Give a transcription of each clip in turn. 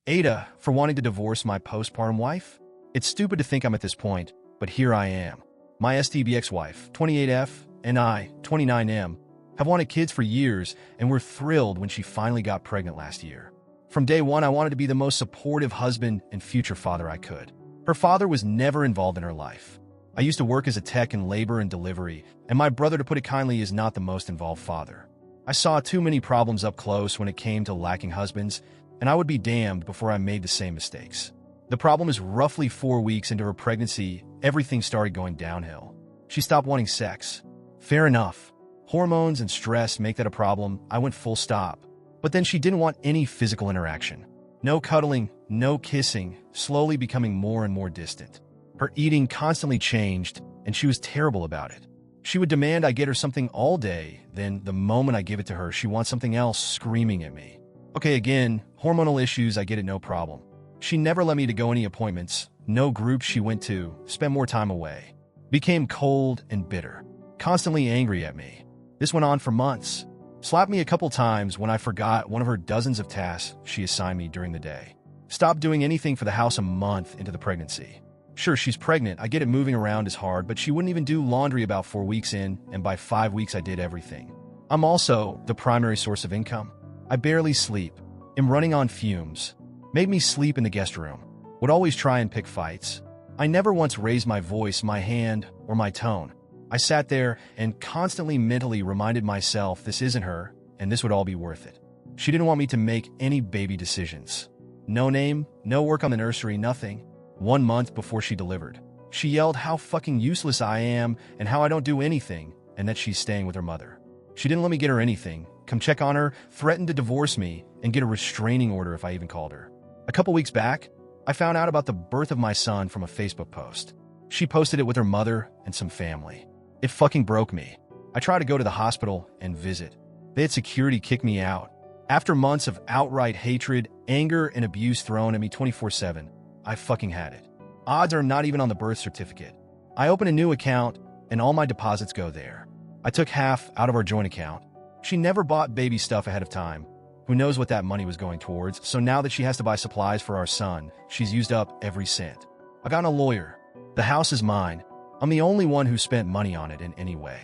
AITAH for wanting to divorce my postpartum wife? It's stupid to think I'm at this point, but here I am. My STBX wife, 28F, and I, 29M, have wanted kids for years and were thrilled when she finally got pregnant last year. From day one, I wanted to be the most supportive husband and future father I could. Her father was never involved in her life. I used to work as a tech in labor and delivery, and my brother, to put it kindly, is not the most involved father. I saw too many problems up close when it came to lacking husbands, and I would be damned before I made the same mistakes. The problem is roughly 4 weeks into her pregnancy, everything started going downhill. She stopped wanting sex. Fair enough. Hormones and stress make that a problem. I went full stop. But then she didn't want any physical interaction. No cuddling, no kissing, slowly becoming more and more distant. Her eating constantly changed, and she was terrible about it. She would demand I get her something all day, then the moment I give it to her, she wants something else, screaming at me. Okay, again, hormonal issues, I get it, no problem. She never let me to go any appointments, no groups she went to, spent more time away. Became cold and bitter, constantly angry at me. This went on for months. Slapped me a couple times when I forgot one of her dozens of tasks she assigned me during the day. Stopped doing anything for the house a month into the pregnancy. Sure, she's pregnant, I get it, moving around is hard, but she wouldn't even do laundry about 4 weeks in, and by 5 weeks I did everything. I'm also the primary source of income. I barely sleep. Am running on fumes. Made me sleep in the guest room. Would always try and pick fights. I never once raised my voice, my hand, or my tone. I sat there and constantly mentally reminded myself this isn't her, and this would all be worth it. She didn't want me to make any baby decisions. No name, no work on the nursery, nothing. 1 month before she delivered, she yelled how fucking useless I am and how I don't do anything, and that she's staying with her mother. She didn't let me get her anything, come check on her, threatened to divorce me, and get a restraining order if I even called her. A couple weeks back, I found out about the birth of my son from a Facebook post. She posted it with her mother and some family. It fucking broke me. I tried to go to the hospital and visit. They had security kick me out. After months of outright hatred, anger, and abuse thrown at me 24/7, I fucking had it. Odds are not even on the birth certificate. I open a new account, and all my deposits go there. I took half out of our joint account. She never bought baby stuff ahead of time. Who knows what that money was going towards, so now that she has to buy supplies for our son, she's used up every cent. I got a lawyer. The house is mine. I'm the only one who spent money on it in any way.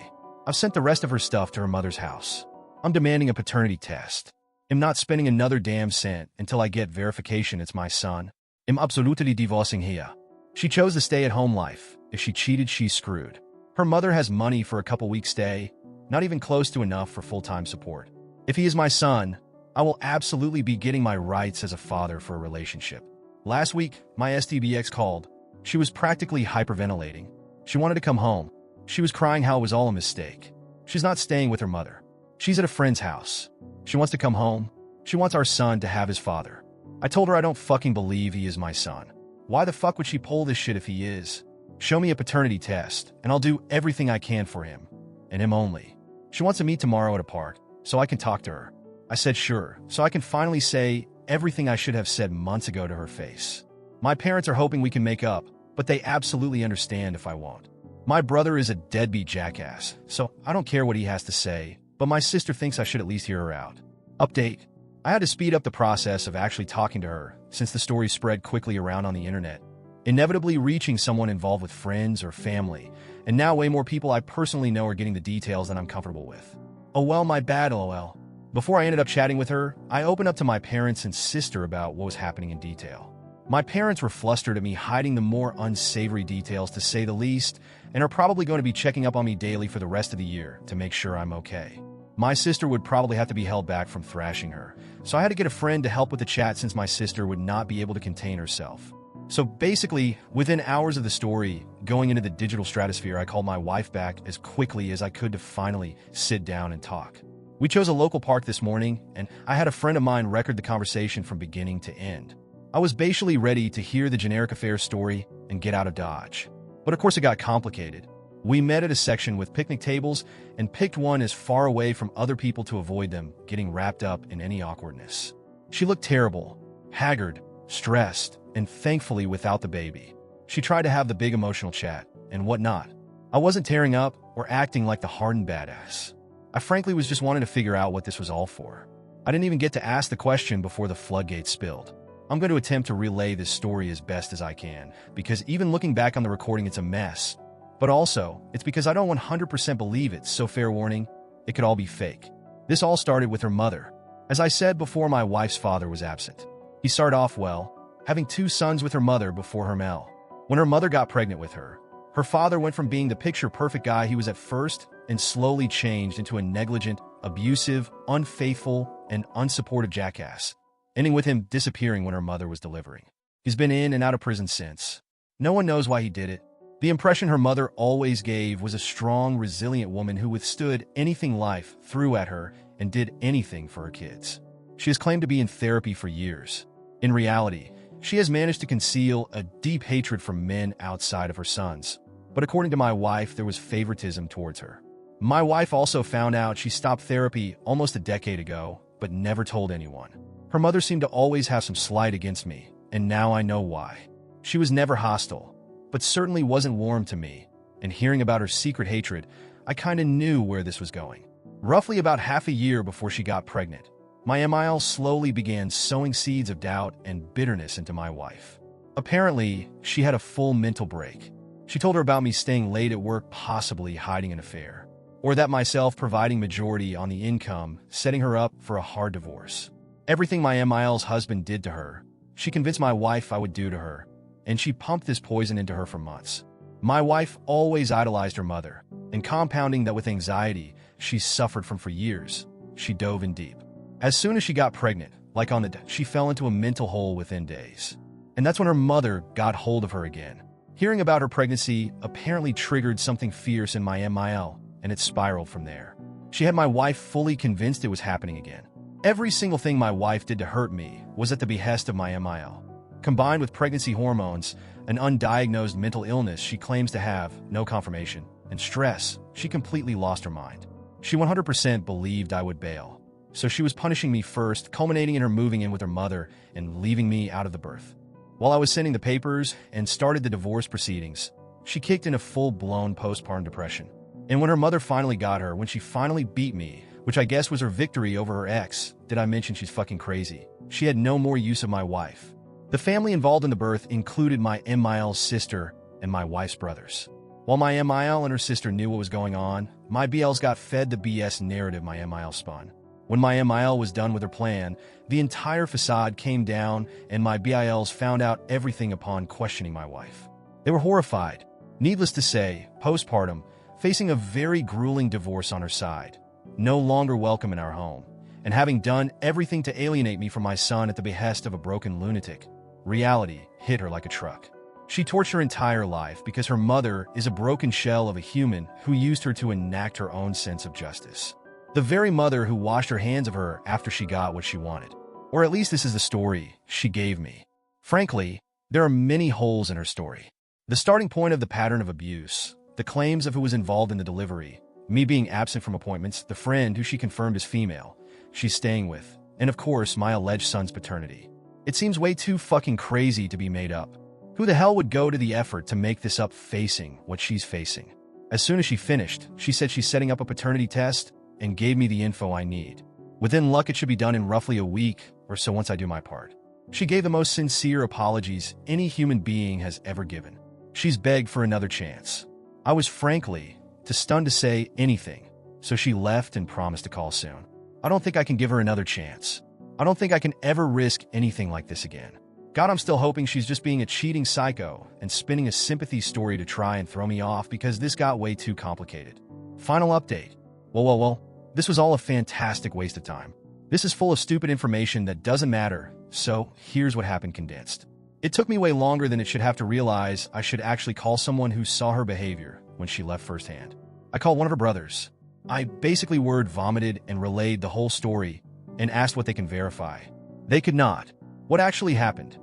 I've sent the rest of her stuff to her mother's house. I'm demanding a paternity test. I'm not spending another damn cent until I get verification it's my son. I'm absolutely divorcing here. She chose the stay-at-home life. If she cheated, she's screwed. Her mother has money for a couple weeks stay, not even close to enough for full-time support. If he is my son, I will absolutely be getting my rights as a father for a relationship. Last week, my STBX called. She was practically hyperventilating. She wanted to come home. She was crying how it was all a mistake. She's not staying with her mother. She's at a friend's house. She wants to come home. She wants our son to have his father. I told her I don't fucking believe he is my son. Why the fuck would she pull this shit if he is? Show me a paternity test, and I'll do everything I can for him. And him only. She wants to meet tomorrow at a park, so I can talk to her. I said sure, so I can finally say everything I should have said months ago to her face. My parents are hoping we can make up, but they absolutely understand if I won't. My brother is a deadbeat jackass, so I don't care what he has to say, but my sister thinks I should at least hear her out. Update. I had to speed up the process of actually talking to her, since the story spread quickly around on the internet, inevitably reaching someone involved with friends or family, and now way more people I personally know are getting the details than I'm comfortable with. Oh well, my bad, lol. Before I ended up chatting with her, I opened up to my parents and sister about what was happening in detail. My parents were flustered at me hiding the more unsavory details, to say the least, and are probably going to be checking up on me daily for the rest of the year to make sure I'm okay. My sister would probably have to be held back from thrashing her, so I had to get a friend to help with the chat since my sister would not be able to contain herself. So basically, within hours of the story, going into the digital stratosphere, I called my wife back as quickly as I could to finally sit down and talk. We chose a local park this morning, and I had a friend of mine record the conversation from beginning to end. I was basically ready to hear the generic affair story and get out of Dodge. But of course it got complicated. We met at a section with picnic tables and picked one as far away from other people to avoid them getting wrapped up in any awkwardness. She looked terrible, haggard, stressed, and thankfully without the baby. She tried to have the big emotional chat and whatnot. I wasn't tearing up or acting like the hardened badass. I frankly was just wanting to figure out what this was all for. I didn't even get to ask the question before the floodgates spilled. I'm going to attempt to relay this story as best as I can, because even looking back on the recording, it's a mess. But also, it's because I don't 100% believe it, so fair warning, it could all be fake. This all started with her mother. As I said before, my wife's father was absent. He started off well, having 2 sons with her mother before her Mel. When her mother got pregnant with her, her father went from being the picture-perfect guy he was at first and slowly changed into a negligent, abusive, unfaithful, and unsupportive jackass, ending with him disappearing when her mother was delivering. He's been in and out of prison since. No one knows why he did it. The impression her mother always gave was a strong, resilient woman who withstood anything life threw at her and did anything for her kids. She has claimed to be in therapy for years. In reality, she has managed to conceal a deep hatred for men outside of her sons. But according to my wife, there was favoritism towards her. My wife also found out she stopped therapy almost a decade ago, but never told anyone. Her mother seemed to always have some slight against me, and now I know why. She was never hostile, but certainly wasn't warm to me, and hearing about her secret hatred, I kinda knew where this was going. Roughly about half a year before she got pregnant, my MIL slowly began sowing seeds of doubt and bitterness into my wife. Apparently, she had a full mental break. She told her about me staying late at work, possibly hiding an affair, or that myself providing majority on the income, setting her up for a hard divorce. Everything my MIL's husband did to her, she convinced my wife I would do to her, and she pumped this poison into her for months. My wife always idolized her mother, and compounding that with anxiety she suffered from for years, she dove in deep. As soon as she got pregnant, like on the day, she fell into a mental hole within days. And that's when her mother got hold of her again. Hearing about her pregnancy apparently triggered something fierce in my MIL, and it spiraled from there. She had my wife fully convinced it was happening again. Every single thing my wife did to hurt me was at the behest of my MIL. Combined with pregnancy hormones, an undiagnosed mental illness she claims to have, no confirmation, and stress, she completely lost her mind. She 100% believed I would bail. So she was punishing me first, culminating in her moving in with her mother and leaving me out of the birth. While I was sending the papers and started the divorce proceedings, she kicked in a full-blown postpartum depression. And when her mother finally got her, when she finally beat me, which I guess was her victory over her ex, did I mention she's fucking crazy? She had no more use of my wife. The family involved in the birth included my MIL's sister and my wife's brothers. While my MIL and her sister knew what was going on, my BLs got fed the BS narrative my MIL spun. When my MIL was done with her plan, the entire facade came down and my BILs found out everything upon questioning my wife. They were horrified. Needless to say, postpartum, facing a very grueling divorce on her side, no longer welcome in our home, and having done everything to alienate me from my son at the behest of a broken lunatic, reality hit her like a truck. She tortured her entire life because her mother is a broken shell of a human who used her to enact her own sense of justice. The very mother who washed her hands of her after she got what she wanted. Or at least this is the story she gave me. Frankly, there are many holes in her story. The starting point of the pattern of abuse, the claims of who was involved in the delivery, me being absent from appointments, the friend who she confirmed is female, she's staying with, and of course, my alleged son's paternity. It seems way too fucking crazy to be made up. Who the hell would go to the effort to make this up facing what she's facing? As soon as she finished, she said she's setting up a paternity test and gave me the info I need. Within luck, it should be done in roughly a week or so once I do my part. She gave the most sincere apologies any human being has ever given. She's begged for another chance. I was frankly too stunned to say anything, so she left and promised to call soon. I don't think I can give her another chance. I don't think I can ever risk anything like this again. God, I'm still hoping she's just being a cheating psycho and spinning a sympathy story to try and throw me off because this got way too complicated. Final update. Well, this was all a fantastic waste of time. This is full of stupid information that doesn't matter, so here's what happened condensed. It took me way longer than it should have to realize I should actually call someone who saw her behavior when she left firsthand. I called one of her brothers. I basically word vomited and relayed the whole story and asked what they can verify. They could not. What actually happened?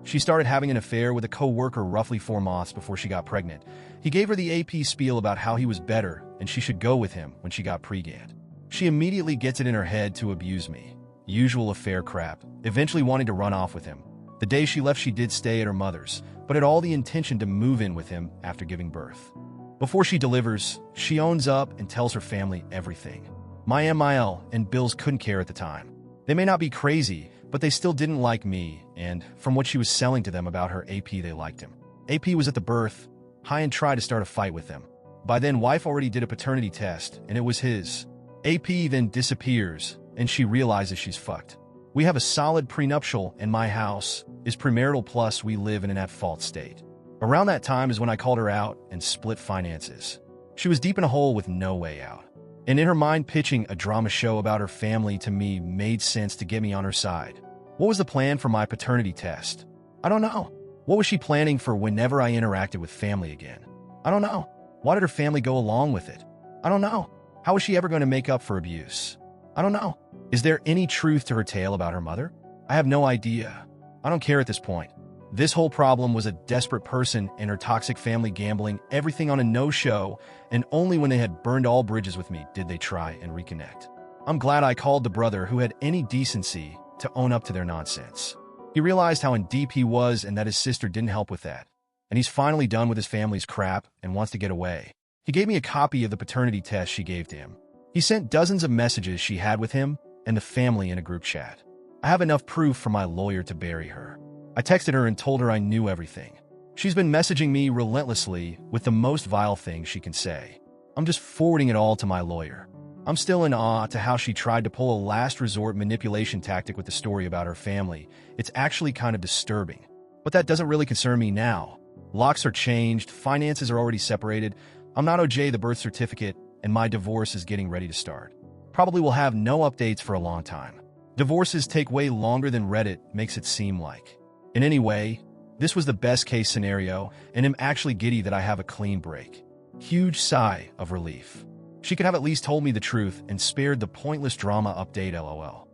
She started having an affair with a co-worker roughly 4 months before she got pregnant. He gave her the AP spiel about how he was better and she should go with him when she got pregnant. She immediately gets it in her head to abuse me. Usual affair crap, eventually wanting to run off with him. The day she left, she did stay at her mother's, but had all the intention to move in with him after giving birth. Before she delivers, she owns up and tells her family everything. My MIL and Bills couldn't care at the time. They may not be crazy, but But they still didn't like me, and from what she was selling to them about her AP, they liked him. AP was at the birth. Hyan tried to start a fight with him. By then, wife already did a paternity test, and it was his. AP then disappears, and she realizes she's fucked. We have a solid prenuptial, and my house is premarital, plus we live in an at-fault state. Around that time is when I called her out and split finances. She was deep in a hole with no way out. And in her mind, pitching a drama show about her family to me made sense to get me on her side. What was the plan for my paternity test? I don't know. What was she planning for whenever I interacted with family again? I don't know. Why did her family go along with it? I don't know. How was she ever going to make up for abuse? I don't know. Is there any truth to her tale about her mother? I have no idea. I don't care at this point. This whole problem was a desperate person and her toxic family gambling everything on a no-show, and only when they had burned all bridges with me did they try and reconnect. I'm glad I called the brother who had any decency to own up to their nonsense. He realized how in deep he was and that his sister didn't help with that. And he's finally done with his family's crap and wants to get away. He gave me a copy of the paternity test she gave to him. He sent dozens of messages she had with him and the family in a group chat. I have enough proof for my lawyer to bury her. I texted her and told her I knew everything. She's been messaging me relentlessly with the most vile things she can say. I'm just forwarding it all to my lawyer. I'm still in awe to how she tried to pull a last resort manipulation tactic with the story about her family. It's actually kind of disturbing. But that doesn't really concern me now. Locks are changed, finances are already separated, I'm not OJ the birth certificate, and my divorce is getting ready to start. Probably will have no updates for a long time. Divorces take way longer than Reddit makes it seem like. In any way, this was the best case scenario, and I'm actually giddy that I have a clean break. Huge sigh of relief. She could have at least told me the truth and spared the pointless drama update, lol.